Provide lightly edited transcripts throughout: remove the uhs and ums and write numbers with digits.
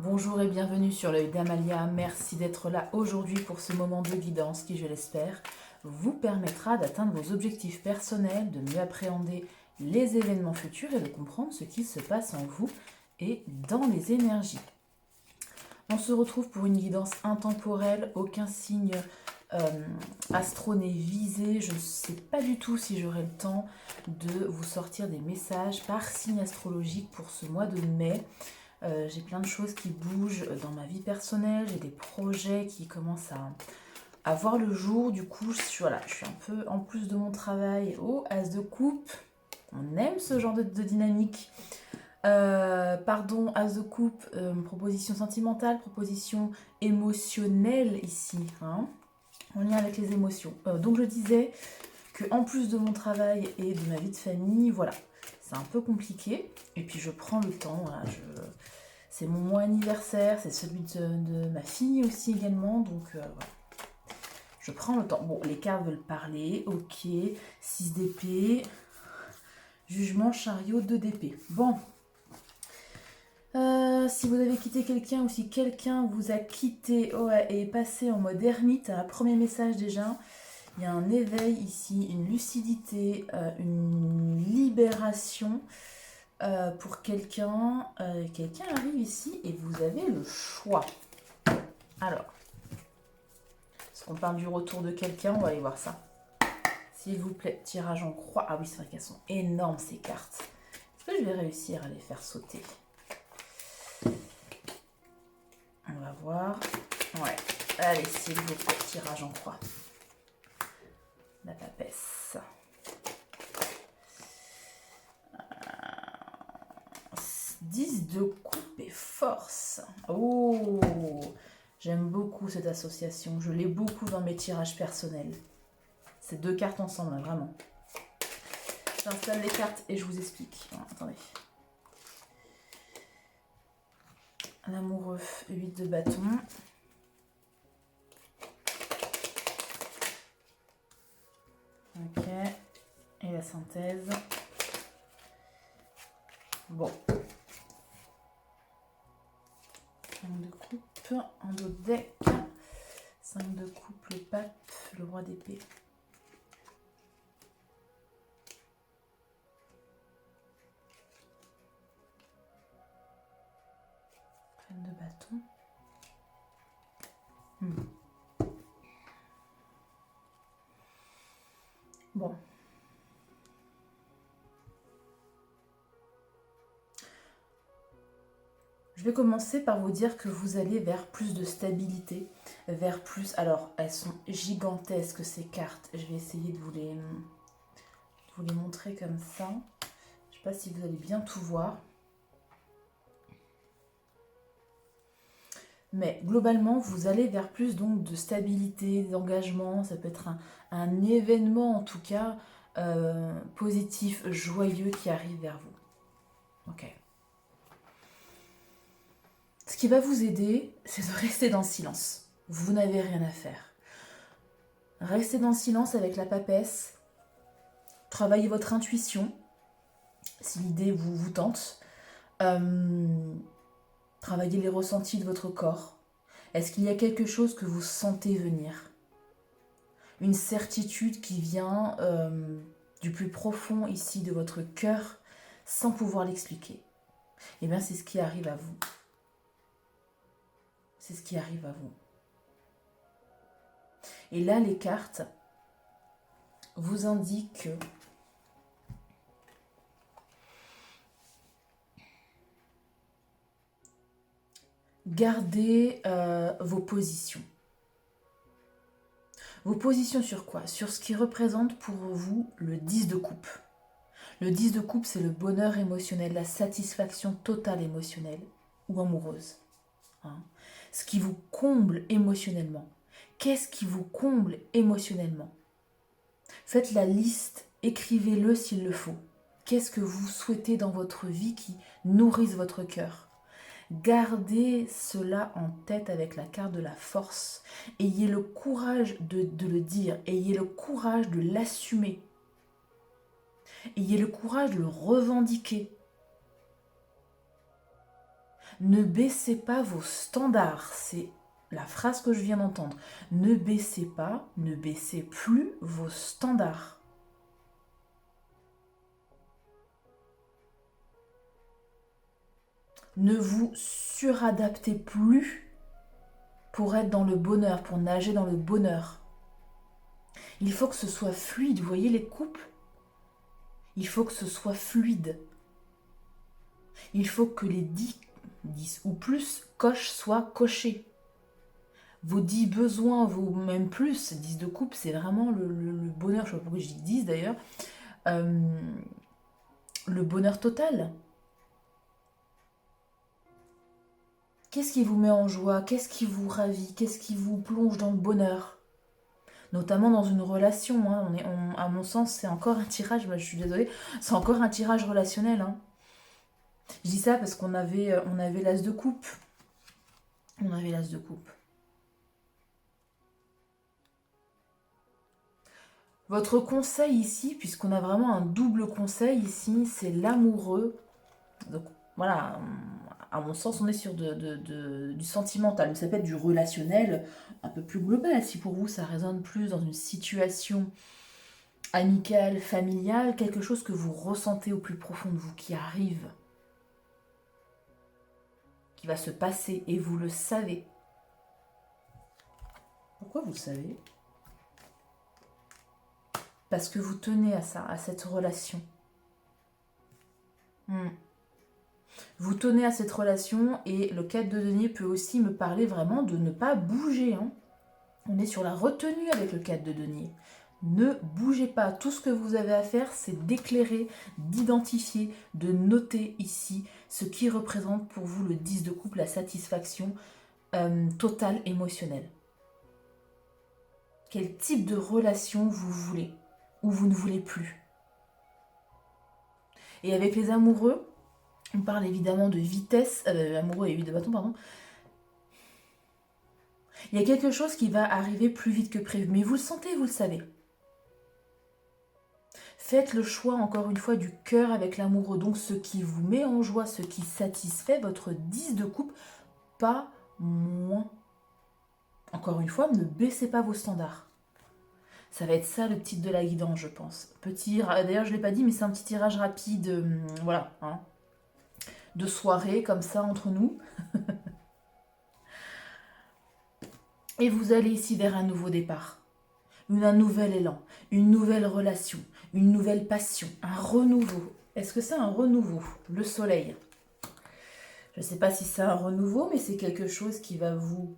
Bonjour et bienvenue sur l'œil d'Amalia. Merci d'être là aujourd'hui pour ce moment de guidance qui, je l'espère, vous permettra d'atteindre vos objectifs personnels, de mieux appréhender les événements futurs et de comprendre ce qui se passe en vous et dans les énergies. On se retrouve pour une guidance intemporelle, aucun signe astro n'est visé. Je ne sais pas du tout si j'aurai le temps de vous sortir des messages par signe astrologique pour ce mois de mai. J'ai plein de choses qui bougent dans ma vie personnelle, j'ai des projets qui commencent à voir le jour. Du coup, je suis un peu, en plus de mon travail, au as de coupe. On aime ce genre de dynamique. As de coupe, proposition sentimentale, proposition émotionnelle ici, hein, en lien avec les émotions. Donc je disais que en plus de mon travail et de ma vie de famille, voilà, c'est un peu compliqué. Et puis je prends le temps, voilà, c'est mon mois anniversaire, c'est celui de ma fille aussi également, donc voilà. Je prends le temps. Bon, les cartes veulent parler, ok, 6 d'épée, jugement, chariot, 2 d'épée. Bon. Si vous avez quitté quelqu'un ou si quelqu'un vous a quitté et est passé en mode ermite, premier message déjà, il y a un éveil ici, une lucidité, une libération pour quelqu'un. Quelqu'un arrive ici et vous avez le choix. Alors, est-ce qu'on parle du retour de quelqu'un? On va aller voir ça. S'il vous plaît, tirage en croix. Ah oui, c'est vrai qu'elles sont énormes ces cartes. Est-ce que je vais réussir à les faire sauter? On va voir. Ouais. Allez, s'il vous plaît, tirage en croix. La papesse. 10 de coupe et force. Oh, j'aime beaucoup cette association. Je l'ai beaucoup dans mes tirages personnels. Ces deux cartes ensemble, hein, vraiment. J'installe les cartes et je vous explique. Alors, attendez. L'amoureux, 8 de bâton. Ok. Et la synthèse. Bon. 5 de coupe, un dos de deck. 5 de coupe, le pape, le roi d'épée. Reine de bâton. Bon. Je vais commencer par vous dire que vous allez vers plus de stabilité, vers plus... Alors, elles sont gigantesques ces cartes. Je vais essayer de vous les montrer comme ça. Je ne sais pas si vous allez bien tout voir. Mais globalement, vous allez vers plus donc de stabilité, d'engagement. Ça peut être un événement en tout cas positif, joyeux qui arrive vers vous. Ok. Ce qui va vous aider, c'est de rester dans le silence. Vous n'avez rien à faire. Restez dans le silence avec la papesse. Travaillez votre intuition, si l'idée vous tente. Travaillez les ressentis de votre corps. Est-ce qu'il y a quelque chose que vous sentez venir? Une certitude qui vient du plus profond ici de votre cœur sans pouvoir l'expliquer. Eh bien, c'est ce qui arrive à vous. C'est ce qui arrive à vous. Et là, les cartes vous indiquent que gardez vos positions. Vos positions sur quoi? Sur ce qui représente pour vous le 10 de coupe. Le 10 de coupe, c'est le bonheur émotionnel, la satisfaction totale émotionnelle ou amoureuse. Hein? Ce qui vous comble émotionnellement. Qu'est-ce qui vous comble émotionnellement? Faites la liste, écrivez-le s'il le faut. Qu'est-ce que vous souhaitez dans votre vie qui nourrisse votre cœur? Gardez cela en tête avec la carte de la force. Ayez le courage de le dire. Ayez le courage de l'assumer. Ayez le courage de le revendiquer. Ne baissez pas vos standards. C'est la phrase que je viens d'entendre. Ne baissez pas, ne baissez plus vos standards. Ne vous suradaptez plus pour être dans le bonheur, pour nager dans le bonheur. Il faut que ce soit fluide. Vous voyez les couples? Il faut que ce soit fluide. Il faut que les 10 ou plus coches soient cochés. Vos 10 besoins, vos même plus, 10 de couple, c'est vraiment le bonheur. Je ne sais pas pourquoi je dis 10 d'ailleurs. Le bonheur total. Qu'est-ce qui vous met en joie? Qu'est-ce qui vous ravit? Qu'est-ce qui vous plonge dans le bonheur? Notamment dans une relation. Hein. À mon sens, c'est encore un tirage, je suis désolée, c'est encore un tirage relationnel. Hein. Je dis ça parce qu'on avait l'as de coupe. On avait l'as de coupe. Votre conseil ici, puisqu'on a vraiment un double conseil ici, c'est l'amoureux. Donc voilà, à mon sens, on est sur du sentimental, mais ça peut être du relationnel un peu plus global. Si pour vous, ça résonne plus dans une situation amicale, familiale, quelque chose que vous ressentez au plus profond de vous, qui arrive, qui va se passer, et vous le savez. Pourquoi vous le savez? Parce que vous tenez à ça, à cette relation. Vous tenez à cette relation, et le 4 de denier peut aussi me parler vraiment de ne pas bouger. Hein. On est sur la retenue avec le 4 de denier. Ne bougez pas. Tout ce que vous avez à faire, c'est d'éclairer, d'identifier, de noter ici ce qui représente pour vous le 10 de coupe, la satisfaction totale émotionnelle. Quel type de relation vous voulez ou vous ne voulez plus. Et avec les amoureux, on parle évidemment de vitesse, amoureux et 8 de bâton, pardon. Il y a quelque chose qui va arriver plus vite que prévu, mais vous le sentez, vous le savez. Faites le choix, encore une fois, du cœur avec l'amoureux, donc ce qui vous met en joie, ce qui satisfait votre 10 de coupe, pas moins. Encore une fois, ne baissez pas vos standards. Ça va être ça le titre de la guidance, je pense. D'ailleurs, je ne l'ai pas dit, mais c'est un petit tirage rapide, voilà, hein, de soirée, comme ça, entre nous. Et vous allez ici vers un nouveau départ, un nouvel élan, une nouvelle relation, une nouvelle passion, un renouveau. Est-ce que c'est un renouveau? Le soleil. Je ne sais pas si c'est un renouveau, mais c'est quelque chose qui va vous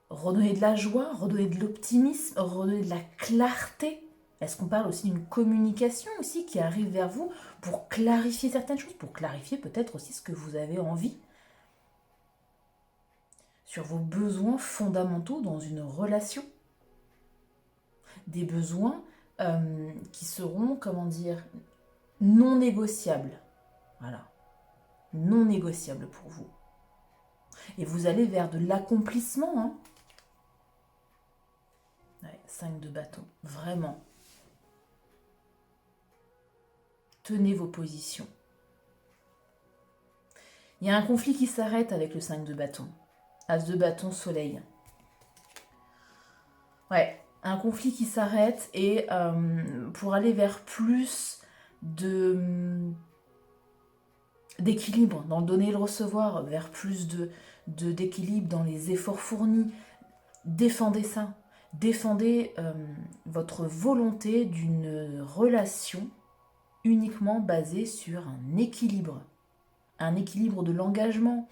redonner de la joie, redonner de l'optimisme, redonner de la clarté. Est-ce qu'on parle aussi d'une communication aussi qui arrive vers vous pour clarifier certaines choses, pour clarifier peut-être aussi ce que vous avez envie sur vos besoins fondamentaux dans une relation? Des besoins qui seront, comment dire, non négociables. Voilà. Non négociables pour vous. Et vous allez vers de l'accomplissement. Hein. Ouais, 5 de bâton. Vraiment. Tenez vos positions. Il y a un conflit qui s'arrête avec le 5 de bâton. As de bâton, soleil. Ouais, un conflit qui s'arrête et pour aller vers plus d'équilibre dans le donner et le recevoir, vers plus d'équilibre dans les efforts fournis. Défendez ça. Défendez votre volonté d'une relation uniquement basée sur un équilibre. Un équilibre de l'engagement.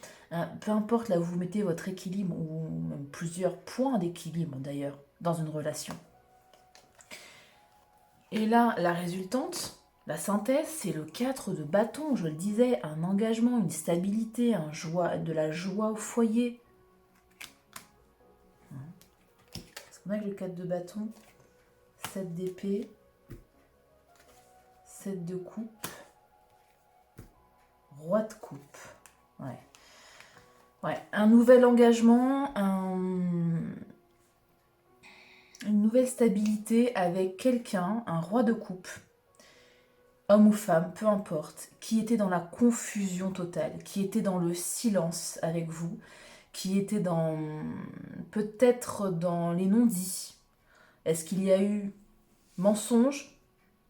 Peu importe là où vous mettez votre équilibre, ou même plusieurs points d'équilibre d'ailleurs, dans une relation. Et là, la résultante, la synthèse, c'est le 4 de bâton, je le disais, un engagement, une stabilité, de la joie au foyer. Est-ce qu'on a le 4 de bâton? 7 d'épée, 7 de coupe, roi de coupe. Ouais, un nouvel engagement, une nouvelle stabilité avec quelqu'un, un roi de coupe. homme ou femme, peu importe, qui était dans la confusion totale, qui était dans le silence avec vous, qui était dans peut-être dans les non-dits. Est-ce qu'il y a eu mensonge?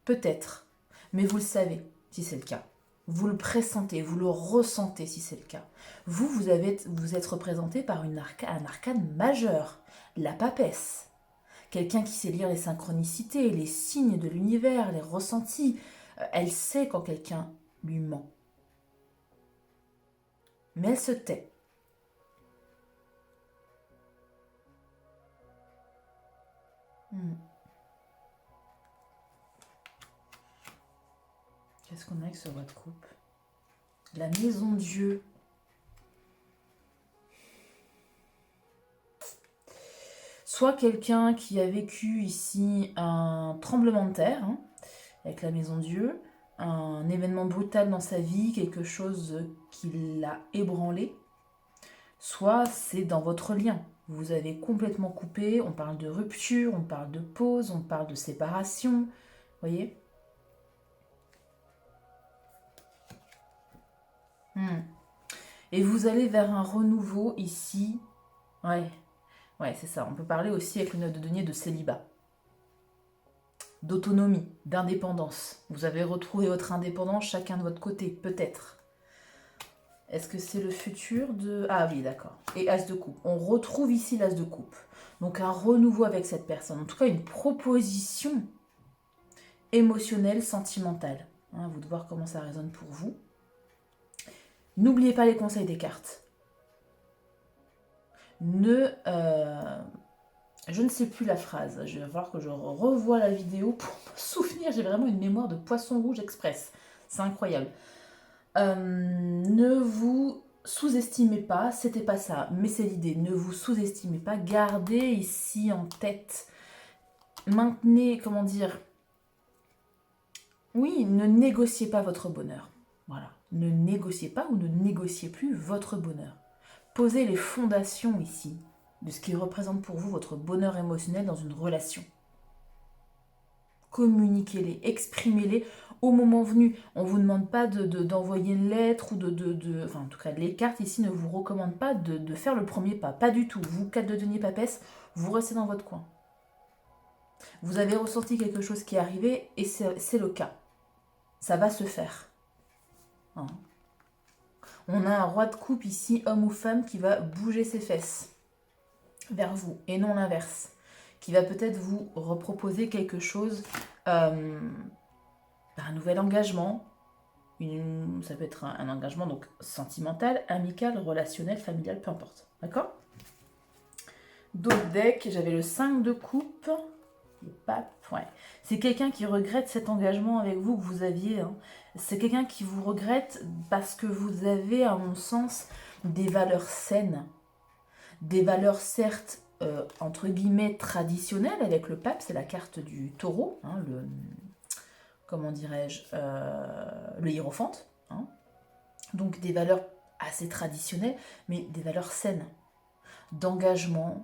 Peut-être. Mais vous le savez si c'est le cas. Vous le pressentez, vous le ressentez si c'est le cas. Vous êtes représenté par un arcane majeur, la papesse. Quelqu'un qui sait lire les synchronicités, les signes de l'univers, les ressentis. Elle sait quand quelqu'un lui ment. Mais elle se tait. Qu'est-ce qu'on a avec ce roi de coupe? La maison Dieu. Soit quelqu'un qui a vécu ici un tremblement de terre, avec la maison Dieu, un événement brutal dans sa vie, quelque chose qui l'a ébranlé. Soit c'est dans votre lien. Vous avez complètement coupé, on parle de rupture, on parle de pause, on parle de séparation. Voyez? Et vous allez vers un renouveau ici. Ouais, c'est ça. On peut parler aussi avec le 9 de denier de célibat. D'autonomie, d'indépendance. Vous avez retrouvé votre indépendance chacun de votre côté, peut-être. Est-ce que c'est le futur de... Ah oui, d'accord. Et As de coupe. On retrouve ici l'As de coupe. Donc un renouveau avec cette personne. En tout cas, une proposition émotionnelle, sentimentale. Vous de voir comment ça résonne pour vous. N'oubliez pas les conseils des cartes. Je ne sais plus la phrase. Je vais voir que je revoie la vidéo pour me souvenir. J'ai vraiment une mémoire de poisson rouge express. C'est incroyable. Ne vous sous-estimez pas. C'était pas ça, mais c'est l'idée. Ne vous sous-estimez pas. Gardez ici en tête. Maintenez, comment dire... Oui, ne négociez pas votre bonheur. Voilà. Ne négociez pas ou ne négociez plus votre bonheur. Posez les fondations ici de ce qui représente pour vous votre bonheur émotionnel dans une relation. Communiquez-les, exprimez-les au moment venu. On ne vous demande pas d'envoyer une lettre ou enfin, en tout cas, les cartes ici ne vous recommandent pas de faire le premier pas. Pas du tout. Vous, 4 de denier papesse, vous restez dans votre coin. Vous avez ressenti quelque chose qui est arrivé et c'est le cas. Ça va se faire. On a un roi de coupe ici, homme ou femme, qui va bouger ses fesses vers vous et non l'inverse. Qui va peut-être vous reproposer quelque chose, un nouvel engagement. Ça peut être un engagement donc sentimental, amical, relationnel, familial, peu importe. D'accord? D'autres decks, j'avais le 5 de coupe. Le pape, ouais. C'est quelqu'un qui regrette cet engagement avec vous que vous aviez. C'est quelqu'un qui vous regrette parce que vous avez, à mon sens, des valeurs saines. Des valeurs certes, entre guillemets, traditionnelles. Avec le pape, c'est la carte du taureau. Comment dirais-je, le hiérophante. Donc des valeurs assez traditionnelles, mais des valeurs saines. D'engagement,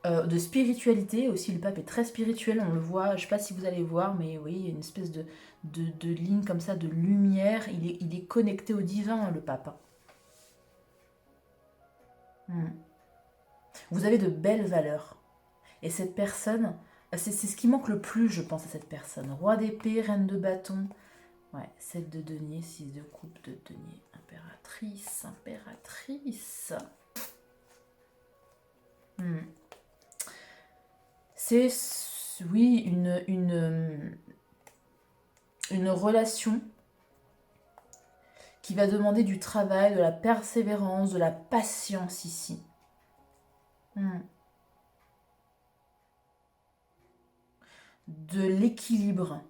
de spiritualité aussi. Le pape est très spirituel, on le voit, je ne sais pas si vous allez voir, mais oui, il y a une espèce de ligne comme ça, de lumière. Il est connecté au divin, le pape. Vous avez de belles valeurs. Et cette personne, c'est ce qui manque le plus, je pense, à cette personne. Roi d'épée, reine de bâton. Ouais, 7 de denier, 6 de coupe de denier. Impératrice. C'est, oui, une relation qui va demander du travail, de la persévérance, de la patience ici. De l'équilibre.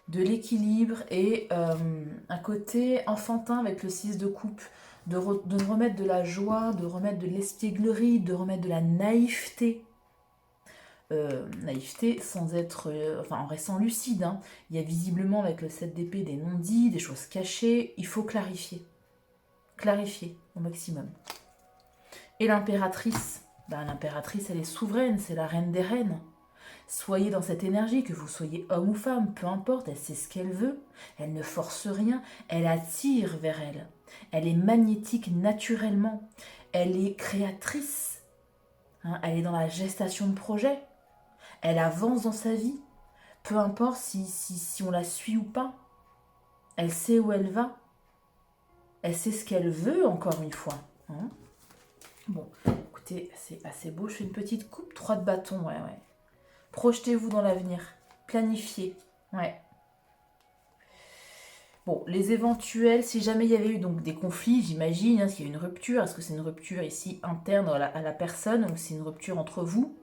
De l'équilibre et un côté enfantin avec le 6 de coupe. De remettre de la joie, de remettre de l'espièglerie, de remettre de la naïveté. Naïveté sans être... en restant lucide. Il y a visiblement avec le 7 d'épée des non-dits, des choses cachées. Il faut clarifier. Clarifier au maximum. Et l'impératrice, l'impératrice, elle est souveraine, c'est la reine des reines. Soyez dans cette énergie, que vous soyez homme ou femme, peu importe, elle sait ce qu'elle veut, elle ne force rien, elle attire vers elle. Elle est magnétique naturellement, elle est créatrice, hein, elle est dans la gestation de projet, elle avance dans sa vie, peu importe si on la suit ou pas, elle sait où elle va, elle sait ce qu'elle veut encore une fois. Hein. Bon, écoutez, c'est assez beau, je fais une petite coupe, 3 de bâton, ouais. Projetez-vous dans l'avenir, planifiez, ouais. Bon, les éventuels, si jamais il y avait eu donc des conflits, j'imagine, hein, s'il y a une rupture, est-ce que c'est une rupture ici interne à la personne ou c'est une rupture entre vous,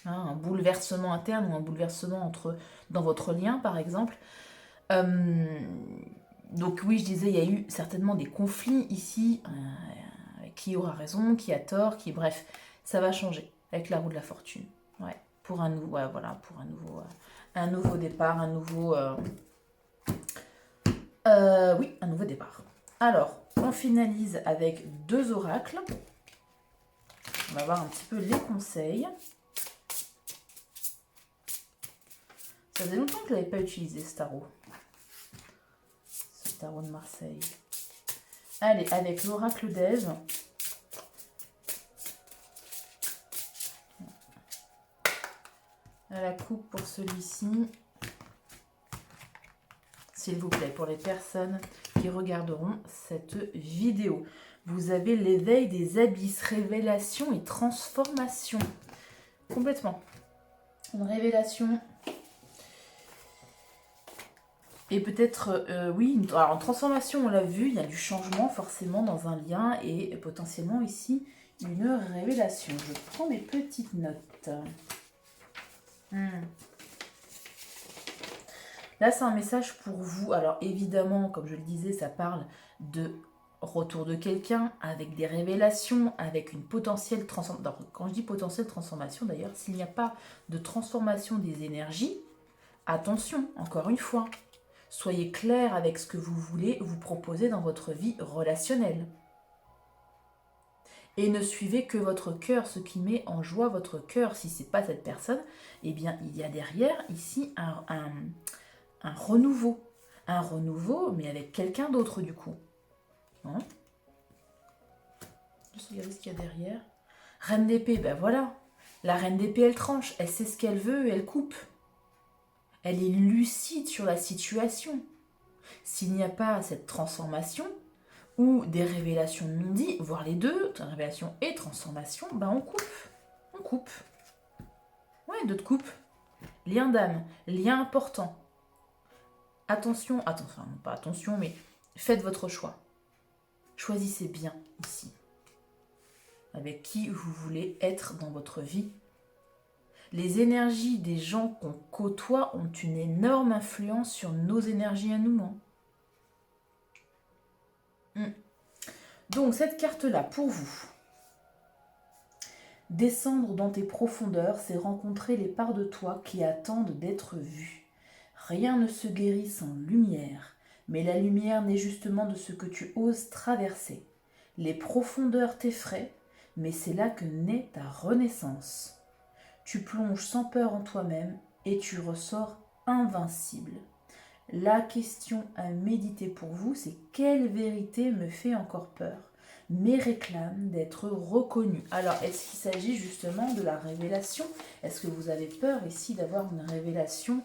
hein, un bouleversement interne ou un bouleversement dans votre lien par exemple. Donc oui, je disais, il y a eu certainement des conflits ici, qui aura raison, qui a tort, bref, ça va changer avec la roue de la fortune, ouais, pour un nouveau, ouais, voilà, pour un nouveau départ, oui, un nouveau départ. Alors, on finalise avec 2 oracles. On va voir un petit peu les conseils. Ça faisait longtemps que je ne l'avais pas utilisé, ce tarot. Ce tarot de Marseille. Allez, avec l'oracle d'Ève. À la coupe pour celui-ci. S'il vous plaît, pour les personnes qui regarderont cette vidéo. Vous avez l'éveil des abysses, révélation et transformation. Complètement. Une révélation. Et peut-être, oui, alors en transformation, on l'a vu, il y a du changement forcément dans un lien et potentiellement ici, une révélation. Je prends mes petites notes. Là, c'est un message pour vous. Alors évidemment, comme je le disais, ça parle de retour de quelqu'un avec des révélations, avec une potentielle transformation. Quand je dis potentielle transformation, d'ailleurs, s'il n'y a pas de transformation des énergies, attention, encore une fois, soyez clair avec ce que vous voulez vous proposer dans votre vie relationnelle. Et ne suivez que votre cœur, ce qui met en joie votre cœur. Si ce n'est pas cette personne, eh bien, il y a derrière, ici, un renouveau. Un renouveau, mais avec quelqu'un d'autre, du coup. Hein? Juste regarder ce qu'il y a derrière. Reine d'épée, ben voilà. La reine d'épée, elle tranche. Elle sait ce qu'elle veut et elle coupe. Elle est lucide sur la situation. S'il n'y a pas cette transformation, ou des révélations non dites, voire les deux, révélation et transformation, ben on coupe. On coupe. Ouais, d'autres coupes. Lien d'âme, lien important. Attention, enfin pas attention, mais faites votre choix. Choisissez bien ici. Avec qui vous voulez être dans votre vie. Les énergies des gens qu'on côtoie ont une énorme influence sur nos énergies à nous. Donc cette carte-là, pour vous, descendre dans tes profondeurs, c'est rencontrer les parts de toi qui attendent d'être vues. Rien ne se guérit sans lumière, mais la lumière naît justement de ce que tu oses traverser. Les profondeurs t'effraient, mais c'est là que naît ta renaissance. Tu plonges sans peur en toi-même et tu ressors invincible. La question à méditer pour vous, c'est quelle vérité me fait encore peur, mais réclame d'être reconnue. Alors, est-ce qu'il s'agit justement de la révélation? Est-ce que vous avez peur ici d'avoir une révélation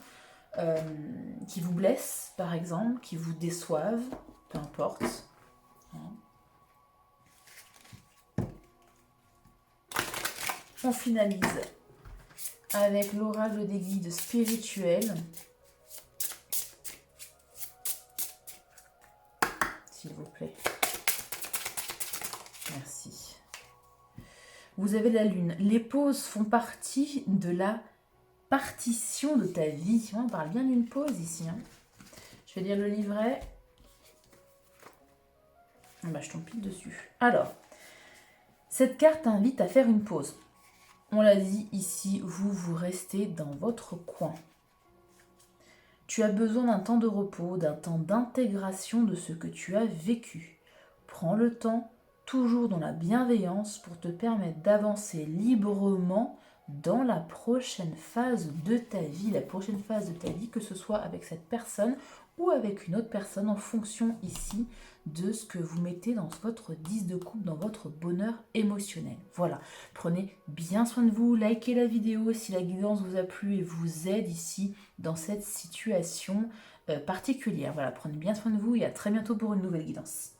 qui vous blesse, par exemple, qui vous déçoive, peu importe. On finalise avec l'oracle des guides spirituels. S'il vous plaît. Merci. Vous avez la lune. Les pauses font partie de la partition de ta vie. On parle bien d'une pause ici. Je vais lire le livret. Bah, je tombe pile dessus. Alors, cette carte invite à faire une pause. On l'a dit ici, vous restez dans votre coin. Tu as besoin d'un temps de repos, d'un temps d'intégration de ce que tu as vécu. Prends le temps, toujours dans la bienveillance, pour te permettre d'avancer librement dans la prochaine phase de ta vie, que ce soit avec cette personne ou avec une autre personne en fonction ici de ce que vous mettez dans votre 10 de coupe, dans votre bonheur émotionnel. Voilà, prenez bien soin de vous, likez la vidéo si la guidance vous a plu et vous aide ici dans cette situation particulière. Voilà, prenez bien soin de vous et à très bientôt pour une nouvelle guidance.